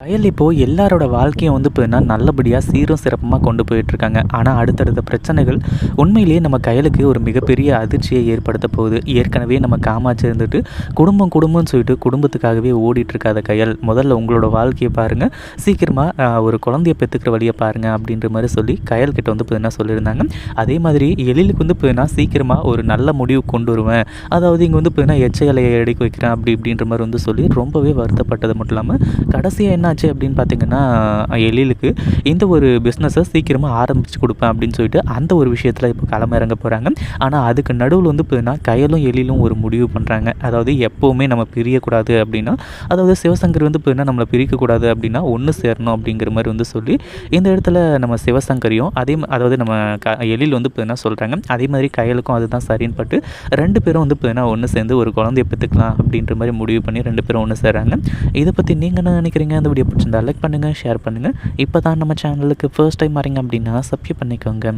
கயல் இப்போது எல்லாரோட வாழ்க்கையும் வந்து பார்த்தீங்கன்னா நல்லபடியாக சீரும் சிறப்புமாக கொண்டு போயிட்டுருக்காங்க. ஆனால் அடுத்தடுத்த பிரச்சனைகள் உண்மையிலேயே நம்ம கயலுக்கு ஒரு மிகப்பெரிய அதிர்ச்சியை ஏற்படுத்த போகுது. ஏற்கனவே நம்ம காமாட்சி இருந்துட்டு குடும்பம் குடும்பம்னு சொல்லிட்டு குடும்பத்துக்காகவே ஓடிட்டுருக்காத கயல், முதல்ல உங்களோட வாழ்க்கையை பாருங்கள், சீக்கிரமாக ஒரு குழந்தைய பெற்றுக்கிற வழியை பாருங்கள் அப்படின்ற மாதிரி சொல்லி கயல்கிட்ட வந்து பார்த்தீங்கன்னா சொல்லியிருந்தாங்க. அதே மாதிரி எழிலுக்கு வந்து பார்த்தீங்கன்னா சீக்கிரமாக ஒரு நல்ல முடிவு கொண்டு வருவேன், அதாவது இங்கே வந்து பார்த்தீங்கன்னா எச்ச இலையை எடுக்க வைக்கிறேன் அப்படி இப்படின்ற மாதிரி வந்து சொல்லி ரொம்பவே வருத்தப்பட்டது மட்டும் இல்லாமல் கடைசியாக என்னாச்சு அப்படின்னு பார்த்தீங்கன்னா எழிலுக்கு இந்த ஒரு பிஸ்னஸை சீக்கிரமாக ஆரம்பித்து கொடுப்பேன் அப்படின்னு சொல்லிட்டு அந்த ஒரு விஷயத்தில் இப்போ களமிறங்க போகிறாங்க. ஆனால் அதுக்கு நடுவில் வந்து பார்த்தீங்கன்னா கயலும் எழிலும் ஒரு முடிவு பண்ணுறாங்க. அதாவது எப்போவுமே நம்ம பிரியக்கூடாது அப்படின்னா, அதாவது சிவசங்கர் வந்து பார்த்தீங்கன்னா நம்மளை பிரிக்கக்கூடாது அப்படின்னா ஒன்று சேரணும் அப்படிங்கிற மாதிரி வந்து சொல்லி இந்த இடத்துல நம்ம சிவசங்கரையும் அதாவது நம்ம எழில் வந்து பார்த்தீங்கன்னா சொல்கிறாங்க. அதே மாதிரி கயலுக்கும் அதுதான் சரின்னு பட்டு 2 பேரும் வந்து பார்த்தீங்கன்னா ஒன்று சேர்ந்து ஒரு குழந்தைய பெற்றுக்கலாம் அப்படின்ற மாதிரி முடிவு பண்ணி 2 பேரும் ஒன்று சேர்றாங்க. இதை பற்றி நீங்கள் என்ன நினைக்கிறீங்க? அந்த வீடியோ பிடிச்சிருந்தா லைக் பண்ணுங்கள், ஷேர் பண்ணுங்கள். இப்போ தான் நம்ம சேனலுக்கு ஃபர்ஸ்ட் டைம் வரீங்க அப்படின்னா சப்ஸ்கிரைப் பண்ணிக்கோங்க.